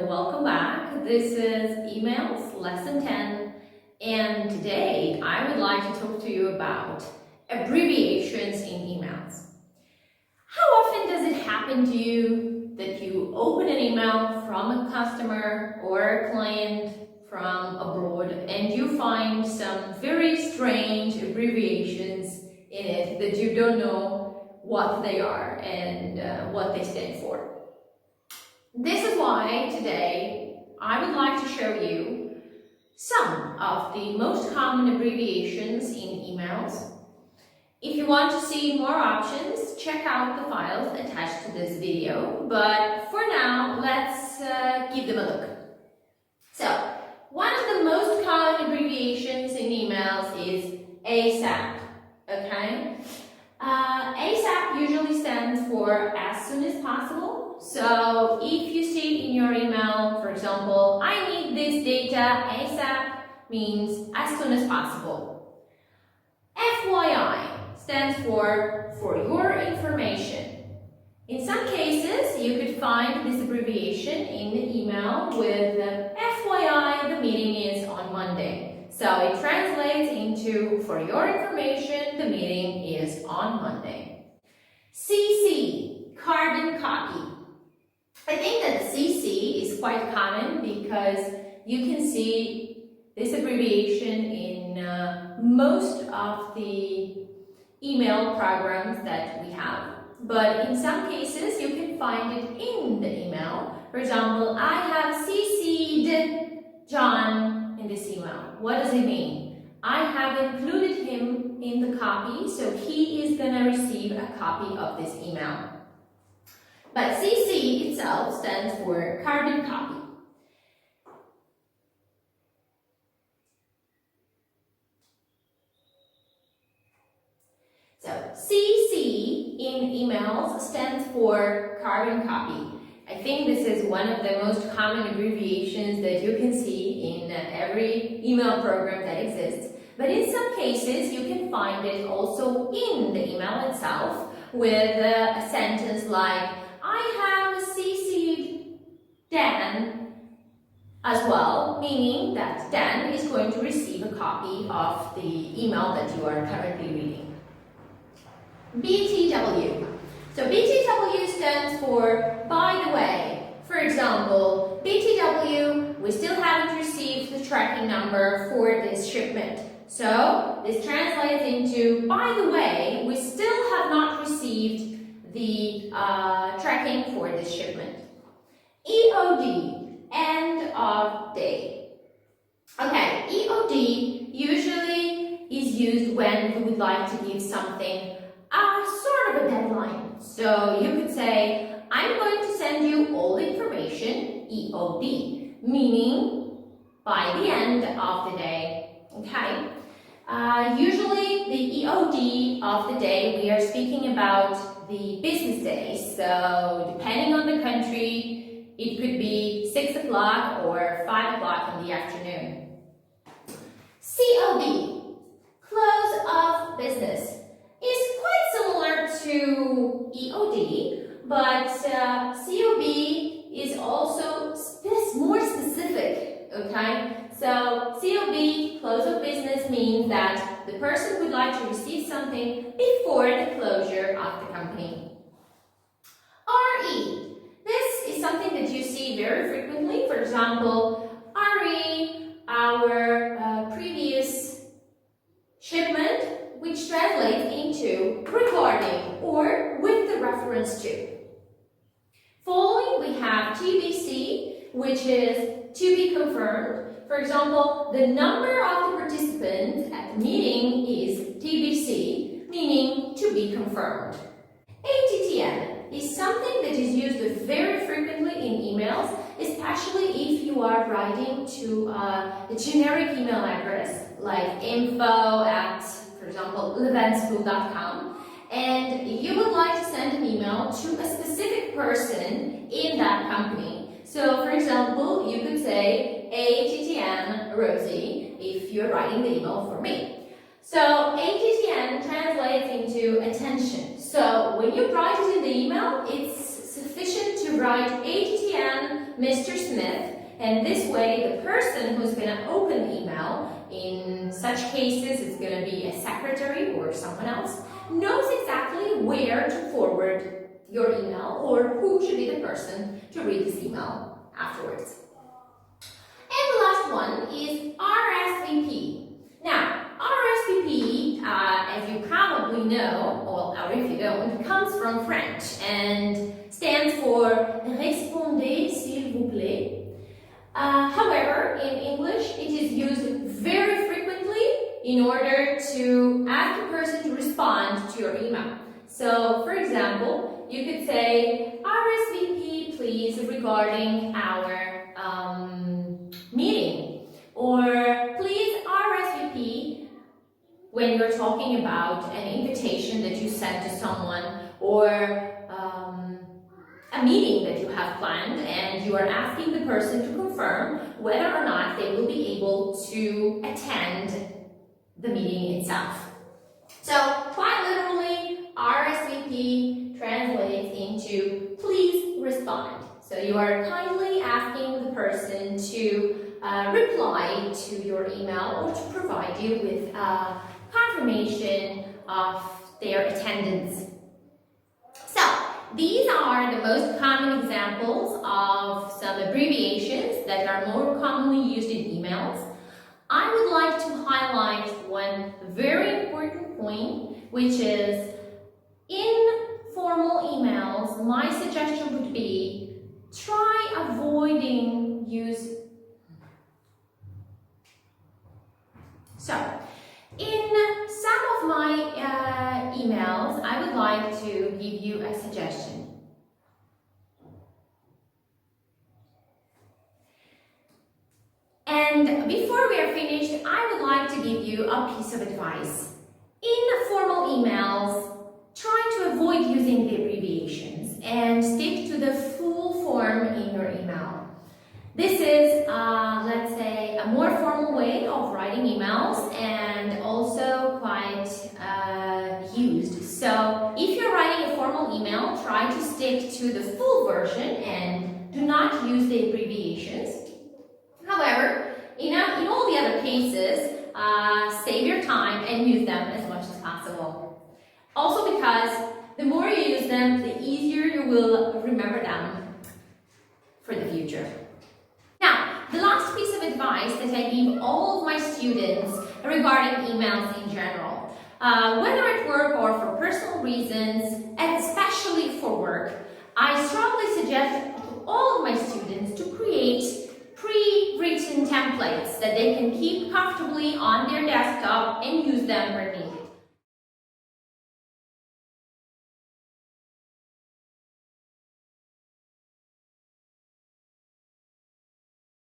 welcome back. This is Emails Lesson 10, and today I would like to talk to you about abbreviations in emails. How often does it happen to you that you open an email from a customer or a client from abroad and you find some very strange abbreviations in it that you don't know what they are and what they stand for? This is why today I would like to show you some of the most common abbreviations in emails. If you want to see more options, check out the files attached to this video, but for now, let's give them a look. So, one of the most common abbreviations in emails is ASAP, okay? ASAP usually stands for as soon as possible. So if you see in your email, for example, I need this data ASAP, means as soon as possible. FYI stands for your information. In some cases, you could find this abbreviation in the email with FYI, the meeting is on Monday. So it translates into for your information, the meeting is on Monday. CC, carbon copy. I think that the CC is quite common because you can see this abbreviation in most of the email programs that we have. But in some cases, you can find it in the email. For example, I have CC'd John in this email. What does it mean? I have included him in the copy, so he is going to receive a copy of this email. But CC itself stands for carbon copy. So CC in emails stands for carbon copy. I think this is one of the most common abbreviations that you can see in every email program that exists. But in some cases, you can find it also in the email itself with a sentence like, I have CC'd Dan as well, meaning that Dan is going to receive a copy of the email that you are currently reading. BTW. So BTW stands for by the way. For example, BTW, we still haven't received the tracking number for this shipment. So this translates into, by the way, we still have not received the tracking for this shipment. EOD, end of day. Okay, EOD usually is used when you would like to give something sort of a deadline. So you could say, I'm going to send you all information, EOD, meaning by the end of the day. Okay. Usually the EOD of the day, we are speaking about the business days. So depending on the country, it could be 6 o'clock or 5 o'clock in the afternoon. COB, close of business, is quite similar to EOD, but COB is also more specific, okay? So COB, close of business, means that the person would like to receive something before the closure of the company. RE, this is something that you see very frequently. For example, RE, our previous shipment, which translates into regarding or with the reference to. Following, we have TBC, which is to be confirmed. For example, the number of the participants at the meeting is TBC, meaning to be confirmed. ATTN is something that is used very frequently in emails, especially if you are writing to a generic email address like info at, for example, leventschool.com, and you would like to send an email to a specific person in that company. So, for example, you could say ATTN Rosie if you're writing the email for me. So, ATTN translates into attention. So, when you write it in the email, it's sufficient to write ATTN Mr. Smith, and this way the person who's going to open the email, in such cases it's going to be a secretary or someone else, knows exactly where to forward your email or who should be the person to read this email afterwards. And the last one is RSVP. Now, RSVP, as you probably know, or if you don't, comes from French and stands for Respondez s'il vous plaît. However, in English, it is used very frequently in order to ask the person to respond to your email. So, for example, you could say, RSVP please regarding our meeting, or please RSVP when you're talking about an invitation that you sent to someone, or a meeting that you have planned and you are asking the person to confirm whether or not they will be able to attend the meeting itself. So quite literally, RSVP translates into please respond. So you are kindly asking the person to reply to your email or to provide you with confirmation of their attendance. So these are the most common examples of some abbreviations that are more commonly used in emails. I would like to highlight one very important point, which is in formal emails, my suggestion would be try avoiding use. So, in some of my emails, I would like to give you a suggestion. And before we are finished, I would like to give you a piece of advice. In formal emails, try to avoid using the abbreviations and stick to the full form in your email. This is, let's say, a more formal way of writing emails and also quite used. So if you're writing a formal email, try to stick to the full version and do not use the abbreviations. However, in all the other cases, save your time and use them as much as possible. Also because the more you use them, the easier you will remember them for the future. Now, the last piece of advice that I give all of my students regarding emails in general, whether at work or for personal reasons, and especially for work, I strongly suggest to all of my students to create pre-written templates that they can keep comfortably on their desktop and use them when needed.